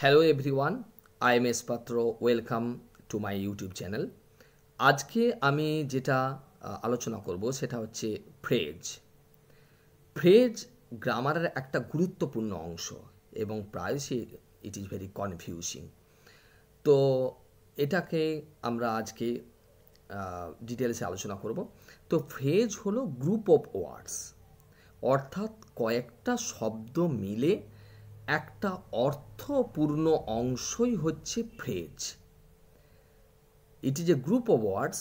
Hello everyone, I am S Patra. Welcome to my YouTube channel. আজকে আমি যেটা আলোচনা করব সেটা হচ্ছে ফ্রেজ। ফ্রেজ গ্রামারের একটা গুরুত্বপূর্ণ অংশ এবং প্রায়শই ইট ইজ ভেরি কনফিউজিং। তো এটাকে আমরা আজকে ডিটেলসে আলোচনা করব। তো ফ্রেজ হলো গ্রুপ অফ ওয়ার্ডস, অর্থাৎ কয়েকটা শব্দ মিলে একটা অর্থপূর্ণ অংশই হচ্ছে phrase. It is a group of words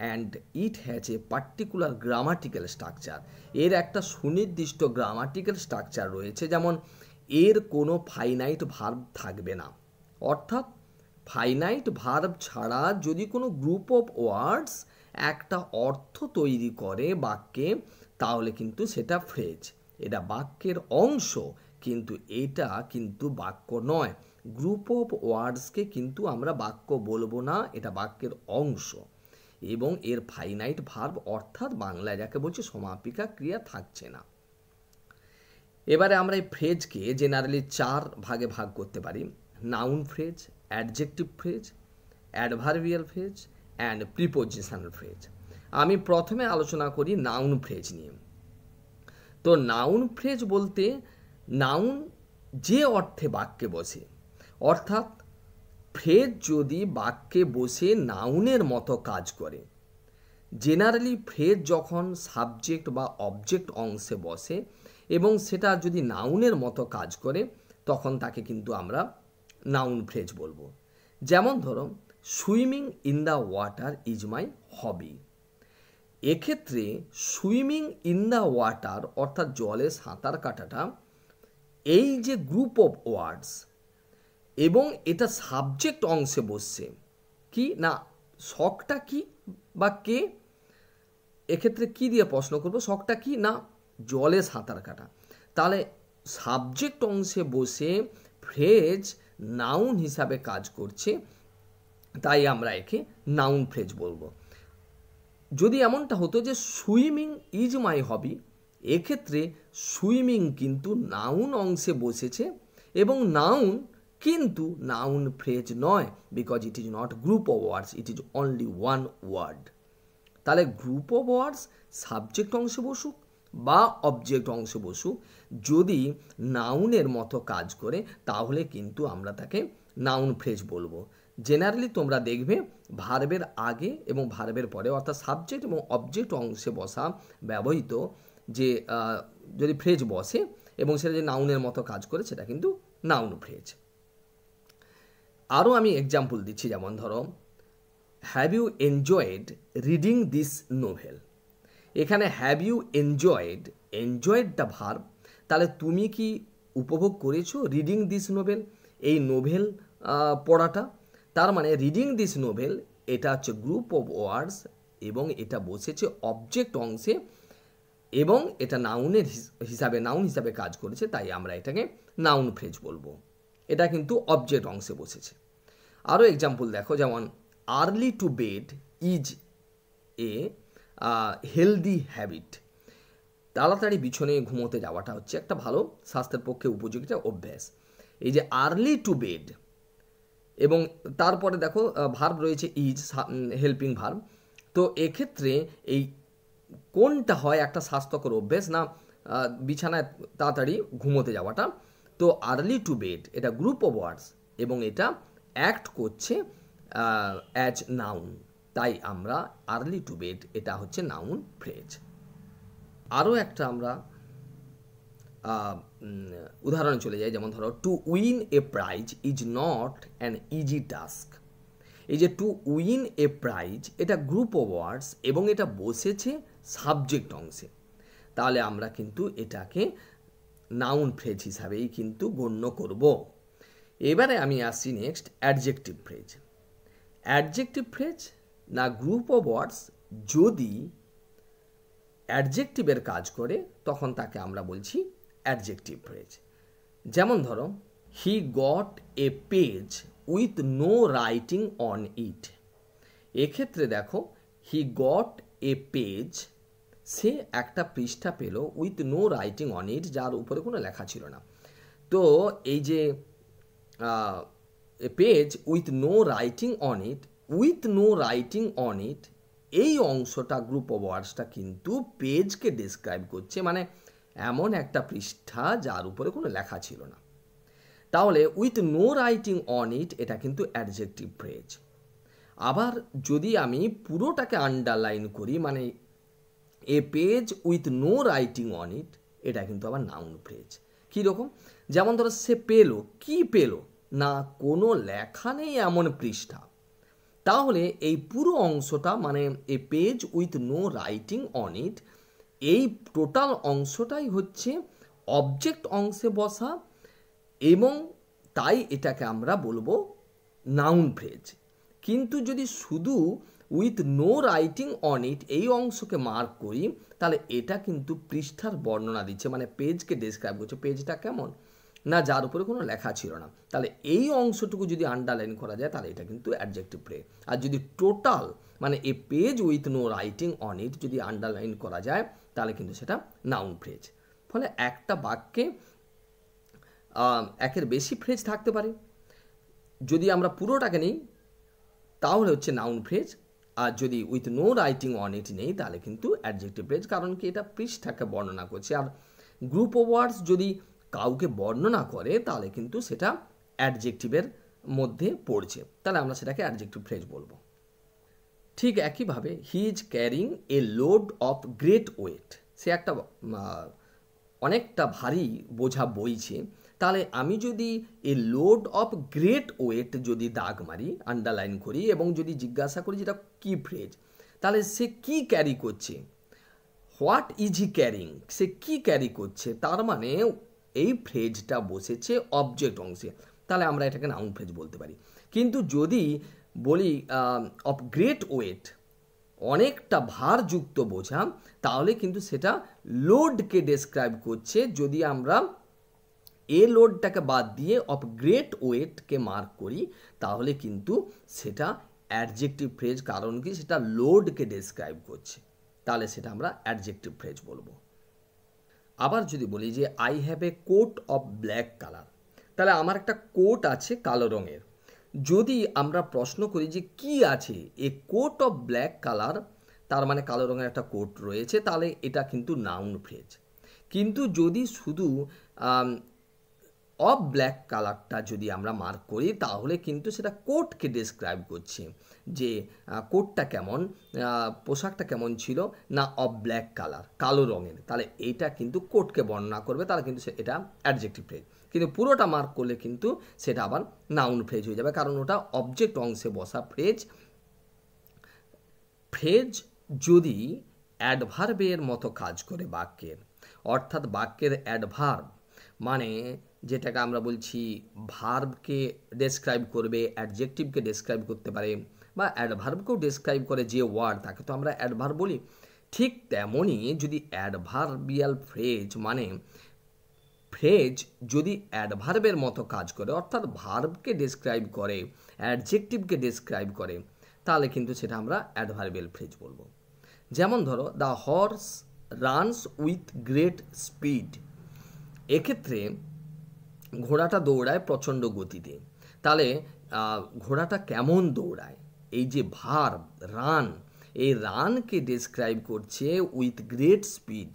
and it has a particular grammatical structure. এর একটা সুনির্দিষ্ট গ্রামাটিক্যাল স্ট্রাকচার রয়েছে, যেমন এর কোনো ফাইনাইট ভার্ব থাকবে না, অর্থাৎ ফাইনাইট ভার্ব ছাড়া যদি কোনো গ্রুপ অফ ওয়ার্ডস একটা অর্থ তৈরি করে বাক্যে, তাহলে কিন্তু সেটা ফ্রেজ। এটা বাক্যের অংশ, কিন্তু এটা কিন্তু বাক্য নয়। গ্রুপ অফ ওয়ার্ডসকে কিন্তু আমরা বাক্য বলবো না, এটা বাক্যের অংশ এবং এর ফাইনাইট ভার্ব অর্থাৎ বাংলায় যাকে বলছে সমাপিকা ক্রিয়া থাকছে না। এবারে আমরা এই ফ্রেজকে জেনারেলি চার ভাগে ভাগ করতে পারি: noun phrase, adjective phrase, adverbial phrase and prepositional phrase. আমি প্রথমে আলোচনা করি নাউন ফ্রেজ নিয়ে। তো নাউন ফ্রেজ বলতে নাউন যে অর্থে বাক্যে বসে, অর্থাৎ ফ্রেজ যদি বাক্যে বসে নাউনের মতো কাজ করে। জেনারেলি ফ্রেজ যখন সাবজেক্ট বা অবজেক্ট অংশে বসে এবং সেটা যদি নাউনের মতো কাজ করে, তখন তাকে কিন্তু আমরা নাউন ফ্রেজ বলবো। যেমন ধরো, swimming in the water is my hobby. এক্ষেত্রে সুইমিং ইন দ্য ওয়াটার অর্থাৎ জলে সাঁতার কাটাটা, এই যে গ্রুপ অফ ওয়ার্ডস এবং এটা সাবজেক্ট অংশে বসছে, কি না শখটা কি বা কে, এক্ষেত্রে কি দিয়ে প্রশ্ন করব, শখটা কি না জলে সাঁতার কাটা। তাহলে সাবজেক্ট অংশে বসে ফ্রেজ নাউন হিসাবে কাজ করছে, তাই আমরা একে নাউন ফ্রেজ বলবো। যদি এমনটা হতো যে সুইমিং ইজ মাই হবি, এক্ষেত্রে সুইমিং কিন্তু নাউন অংশে বসেছে এবং নাউন কিন্তু নাউন ফ্রেজ নয়, because it is not group of words, it is only one word. তাহলে গ্রুপ অফ ওয়ার্ডস সাবজেক্ট অংশে বসুক বা অবজেক্ট অংশে বসুক, যদি নাউনের মতো কাজ করে তাহলে কিন্তু আমরা তাকে নাউন ফ্রেজ বলবো। জেনারেলি তোমরা দেখবে ভার্বের আগে এবং ভার্বের পরে, অর্থাৎ সাবজেক্ট এবং অবজেক্ট অংশে বসা ব্যবহৃত যে যদি ফ্রেজ বসে এবং সেটা যে নাউনের মতো কাজ করে, সেটা কিন্তু নাউন ফ্রেজ। আরও আমি এক্সাম্পল দিচ্ছি, যেমন ধরো, have you enjoyed reading this novel. এখানে হ্যাভ ইউ এনজয়েড, এনজয়েডটা ভার্ব, তাহলে তুমি কি উপভোগ করেছো রিডিং দিস নোভেল, এই নোভেল পড়াটা। তার মানে রিডিং দিস নোভেল এটা হচ্ছে গ্রুপ অফ ওয়ার্ডস এবং এটা বসেছে অবজেক্ট অংশে এবং এটা নাউনের নাউন হিসাবে কাজ করেছে, তাই আমরা এটাকে নাউন ফ্রেজ বলবো। এটা কিন্তু অবজেক্ট অংশে বসেছে। আরও এক্সাম্পল দেখো, যেমন early to bed is a healthy habit. তাড়াতাড়ি বিছনে ঘুমোতে যাওয়াটা হচ্ছে একটা ভালো স্বাস্থ্যের পক্ষে উপযোগী অভ্যাস। এই যে আর্লি টু বেড এবং তারপরে দেখো ভার্ব রয়েছে ইজ, হেল্পিং ভার্ব। তো এক্ষেত্রে এই কোনটা হয় একটা স্বাস্থ্যকর অভ্যাস, না বিছানায় তাড়াতাড়ি ঘুমোতে যাওয়াটা। তো আর্লি টু বেড এটা গ্রুপ অফ ওয়ার্ডস এবং এটা অ্যাক্ট করছে অ্যাজ নাউন, তাই আমরা আর্লি টু বেড এটা হচ্ছে নাউন ফ্রেজ। আরও একটা আমরা উদাহরণে চলে যাই, যেমন ধরো, to win a prize is not an easy task. এই যে টু উইন এ প্রাইজ এটা গ্রুপ অফ ওয়ার্ডস এবং এটা বসেছে সাবজেক্ট অংশে, তাহলে আমরা কিন্তু এটাকে নাউন ফ্রেজ হিসাবেই কিন্তু গণ্য করব। এবারে আমি আসছি next adjective phrase. Adjective phrase না গ্রুপ অফ ওয়ার্ডস যদি অ্যাডজেক্টিভের কাজ করে, তখন তাকে আমরা বলছি অ্যাডজেক্টিভ ফ্রেজ। যেমন ধরো, he got a page with no writing on it. এক্ষেত্রে দেখো, হি গট এ পেজ, সে একটা পৃষ্ঠা পেল with no writing on it, যার উপরে কোনো লেখা ছিল না। তো এই যে a page with no writing on it, with no writing on it, এই অংশটা গ্রুপ অফ ওয়ার্ডসটা কিন্তু পেজকে ডিসক্রাইব করছে, মানে এমন একটা পৃষ্ঠা যার উপরে কোনো লেখা ছিল না। তাহলে with no writing on it এটা কিন্তু অ্যাডজেক্টিভ ফ্রেজ। আবার যদি আমি পুরোটাকে আন্ডারলাইন করি, মানে a page with no writing on it, এটা কিন্তু আবার নাউন ফ্রেজ। কীরকম? যেমন ধরো সে পেলো, কি পেলো না, কোনো লেখা নেই এমন পৃষ্ঠা। তাহলে এই পুরো অংশটা মানে a page with no writing on it, এই টোটাল অংশটাই হচ্ছে অবজেক্ট অংশে বসা, এবং তাই এটাকে আমরা বলবো নাউন ফ্রেজ। কিন্তু যদি শুধু with no writing on it এই অংশকে মার্ক করি, তাহলে এটা কিন্তু পৃষ্ঠার বর্ণনা দিচ্ছে, মানে পেজকে ডেসক্রাইব করছে। পেজটা কেমন না, যার উপরে কোনো লেখা ছিল না। তাহলে এই অংশটুকু যদি আন্ডারলাইন করা যায় তাহলে এটা কিন্তু অ্যাডজেক্টিভ ফ্রেজ। আর যদি টোটাল মানে a page with no writing on it যদি আন্ডারলাইন করা যায় তাহলে কিন্তু সেটা নাউন ফ্রেজ। ফলে একটা বাক্যে একের বেশি ফ্রেজ থাকতে পারে। যদি আমরা পুরোটাকে নিই তাহলে হচ্ছে নাউন ফ্রেজ, আর যদি with no writing on it নেই তাহলে কিন্তু অ্যাডজেক্টিভ ফ্রেজ, কারণ কি এটা পৃষ্ঠাকে বর্ণনা করছে। আর গ্রুপ অফ ওয়ার্ডস যদি কাউকে বর্ণনা করে তাহলে কিন্তু সেটা অ্যাডজেক্টিভের মধ্যে পড়ছে, তাহলে আমরা সেটাকে অ্যাডজেক্টিভ ফ্রেজ বলবো। ঠিক একইভাবে he is carrying a load of great weight, সে একটা অনেকটা ভারী বোঝা বইছে। তাহলে আমি যদি a load of great weight যদি দাগ মারি, আন্ডারলাইন করি, এবং যদি জিজ্ঞাসা করি যেটা কি ফ্রেজ, তাহলে সে কি ক্যারি করছে, হোয়াট ইজ হি ক্যারিং, সে কি ক্যারি করছে, তার মানে এই ফ্রেজটা বসেছে অবজেক্ট অংশে, তাহলে আমরা এটাকে নাউন ফ্রেজ বলতে পারি। কিন্তু যদি বলি অফ গ্রেট ওয়েট, অনেকটা ভারযুক্ত বোঝা, তাহলে কিন্তু সেটা লোডকে ডেসক্রাইব করছে। যদি আমরা এ লোডটাকে বাদ দিয়ে অফ গ্রেট ওয়েটকে মার্ক করি তাহলে কিন্তু সেটা অ্যাডজেক্টিভ ফ্রেজ, কারণ কি সেটা লোডকে ডেসক্রাইব করছে, তাহলে সেটা আমরা অ্যাডজেক্টিভ ফ্রেজ বলবো। আবার যদি বলি যে I have a coat of black colour, তাহলে আমার একটা কোট আছে কালো রঙের। যদি আমরা প্রশ্ন করি যে কি আছে এ কোট অফ ব্ল্যাক কালার, তার মানে কালো রঙের একটা কোট রয়েছে, তাহলে এটা কিন্তু নাউন ফ্রেজ। কিন্তু যদি শুধু অফ ব্ল্যাক কালারটা যদি আমরা মার্ক করি তাহলে কিন্তু সেটা কোটকে ডেসক্রাইব করছে, যে কোটটা কেমন, পোশাকটা কেমন ছিল না, অফ ব্ল্যাক কালার, কালো রঙের, তাহলে এইটা কিন্তু কোটকে বর্ণনা করবে, তাহলে কিন্তু এটা অ্যাডজেক্টিভ ফ্রেজ। কিন্তু পুরোটা মার্ক করলে কিন্তু সেটা আবার নাউন ফ্রেজ হয়ে যাবে, কারণ ওটা অবজেক্ট অংশে বসা ফ্রেজ। ফ্রেজ যদি অ্যাডভার্বের মতো কাজ করে বাক্যের, অর্থাৎ বাক্যের অ্যাডভার্ব মানে যেটাকে আমরা বলছি ভার্বকে ডেসক্রাইব করবে, অ্যাডজেক্টিভকে ডেসক্রাইব করতে পারে, বা অ্যাডভার্বকেও ডেসক্রাইব করে যে ওয়ার্ড, তাকে তো আমরা অ্যাডভার্ব বলি। ঠিক তেমনই যদি অ্যাডভার্বিয়াল ফ্রেজ মানে ফ্রেজ যদি অ্যাডভার্বের মতো কাজ করে, অর্থাৎ ভার্বকে ডেসক্রাইব করে, অ্যাডজেক্টিভকে ডেসক্রাইব করে, তাহলে কিন্তু সেটা আমরা অ্যাডভার্বিয়াল ফ্রেজ বলবো। যেমন ধরো the horse runs with great speed, এক্ষেত্রে ঘোড়াটা দৌড়ায় প্রচণ্ড গতিতে। তাহলে ঘোড়াটা কেমন দৌড়ায়, এই যে ভার্ব রান, এই রানকে ডেসক্রাইব করছে উইথ গ্রেট স্পিড,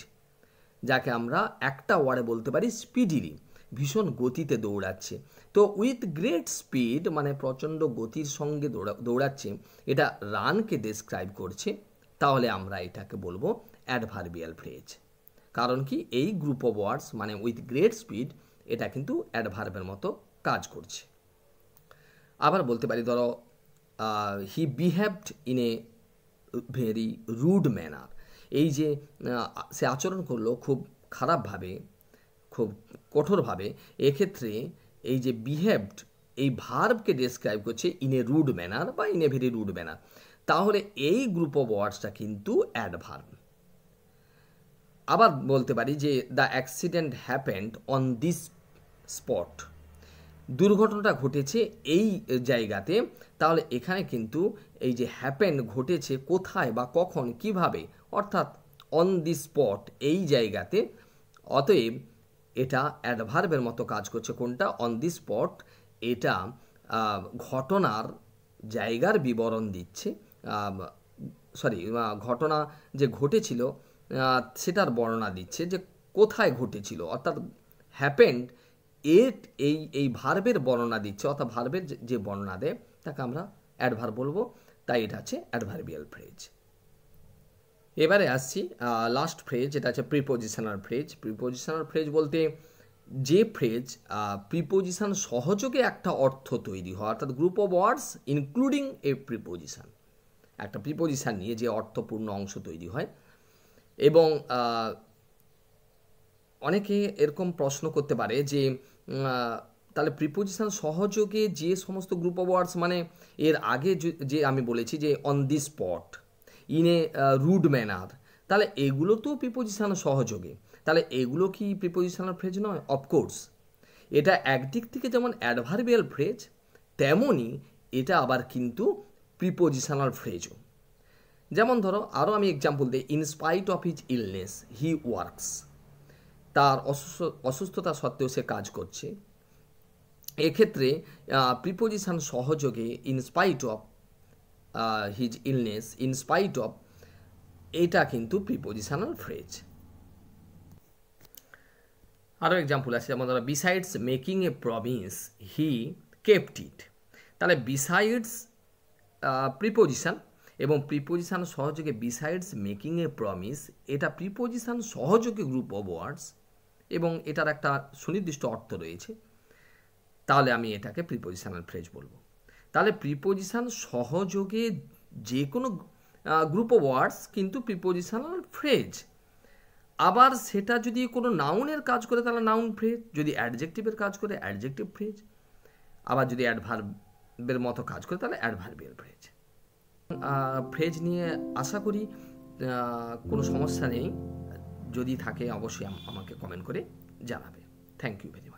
যাকে আমরা একটা ওয়ার্ডে বলতে পারি স্পিডিলি, ভীষণ গতিতে দৌড়াচ্ছে। তো উইথ গ্রেট স্পিড মানে প্রচণ্ড গতির সঙ্গে দৌড়াচ্ছে, এটা রানকে ডেসক্রাইব করছে, তাহলে আমরা এটাকে বলবো অ্যাডভার্বিয়াল ফ্রেজ। কারণ কি এই গ্রুপ অফ ওয়ার্ডস মানে উইথ গ্রেট স্পিড এটা কিন্তু অ্যাডভার্বের মতো কাজ করছে। আবার বলতে পারি ধরো he behaved in a very rude manner, এই যে সে আচরণ করলো খুব খারাপভাবে, খুব কঠোরভাবে, এক্ষেত্রে এই যে বিহেভড এই ভার্বকে ডেসক্রাইব করছে ইন এ রুড ম্যানার বা in a very rude manner, তাহলে এই গ্রুপ অফ ওয়ার্ডসটা কিন্তু অ্যাডভার্ব। আবার বলতে পারি যে the accident happened on this spot, দুর্ঘটনাটা ঘটেছে এই জায়গাতে, তাহলে এখানে কিন্তু এই যে হ্যাপেন ঘটেছে কোথায় বা কখন কিভাবে, অর্থাৎ অন দি স্পট এই জায়গাতে, অতএব এটা অ্যাডভার্বের মতো কাজ করছে। কোনটা? অন দি স্পট, এটা ঘটনার জায়গার বিবরণ দিচ্ছে, ঘটনা যে ঘটেছিল সেটার বর্ণনা দিচ্ছে, যে কোথায় ঘটেছিল, অর্থাৎ হ্যাপেন্ড এই ভার্বের বর্ণনা দিচ্ছে, অর্থাৎ ভার্বের যে বর্ণনা দেয় তাকে আমরা অ্যাডভার্ব বলবো, তাই এটা হচ্ছে অ্যাডভার্বিয়াল ফ্রেজ। এবারে আসছি লাস্ট ফ্রেজ, এটা হচ্ছে প্রিপোজিশনাল ফ্রেজ। প্রিপোজিশনাল ফ্রেজ বলতে যে ফ্রেজ প্রিপোজিশন সহযোগে একটা অর্থ তৈরি হয়, অর্থাৎ group of words including a preposition, একটা প্রিপোজিশন নিয়ে যে অর্থপূর্ণ অংশ তৈরি হয়। এবং অনেকে এরকম প্রশ্ন করতে পারে যে তাহলে প্রিপোজিশন সহযোগে যে সমস্ত গ্রুপ অফ ওয়ার্ডস, মানে এর আগে যে আমি বলেছি যে on the spot, in a rude manner, তাহলে এগুলো তো প্রিপোজিশন সহযোগে, তাহলে এগুলো কি প্রিপোজিশনাল ফ্রেজ নয়? অফকোর্স, এটা একদিক থেকে যেমন অ্যাডভার্বিয়াল ফ্রেজ, তেমনই এটা আবার কিন্তু প্রিপোজিশনাল ফ্রেজও। যেমন ধরো, আরও আমি এক্সাম্পল দিই, in spite of his illness he works, তার অসুস্থতা সত্ত্বেও সে কাজ করছে। এক্ষেত্রে প্রিপোজিশন সহযোগে in spite of his illness, in spite of, এটা কিন্তু প্রিপোজিশনাল ফ্রেজ। আরও এক্সাম্পল আছে, যেমন ধরো besides making a promise he kept ইট। তাহলে বিসাইডস প্রিপোজিশন এবং প্রিপোজিশন সহযোগে বিসাইডস মেকিং এ প্রমিস, এটা প্রিপোজিশন সহযোগে গ্রুপ অফ ওয়ার্ডস এবং এটার একটা সুনির্দিষ্ট অর্থ রয়েছে, তাহলে আমি এটাকে প্রিপোজিশনাল ফ্রেজ বলবো। তাহলে প্রিপোজিশন সহযোগে যে কোনো গ্রুপ অফ ওয়ার্ডস কিন্তু প্রিপোজিশনাল ফ্রেজ। আবার সেটা যদি কোনো নাউনের কাজ করে তাহলে নাউন ফ্রেজ, যদি অ্যাডজেক্টিভের কাজ করে অ্যাডজেক্টিভ ফ্রেজ, আবার যদি অ্যাডভার্বের মতো কাজ করে তাহলে অ্যাডভার্বিয়াল ফ্রেজ। ফ্রেজ নিয়ে আশা করি কোনো সমস্যা নেই, যদি থাকে অবশ্যই আমাকে কমেন্ট করে জানাবে। Thank you very much.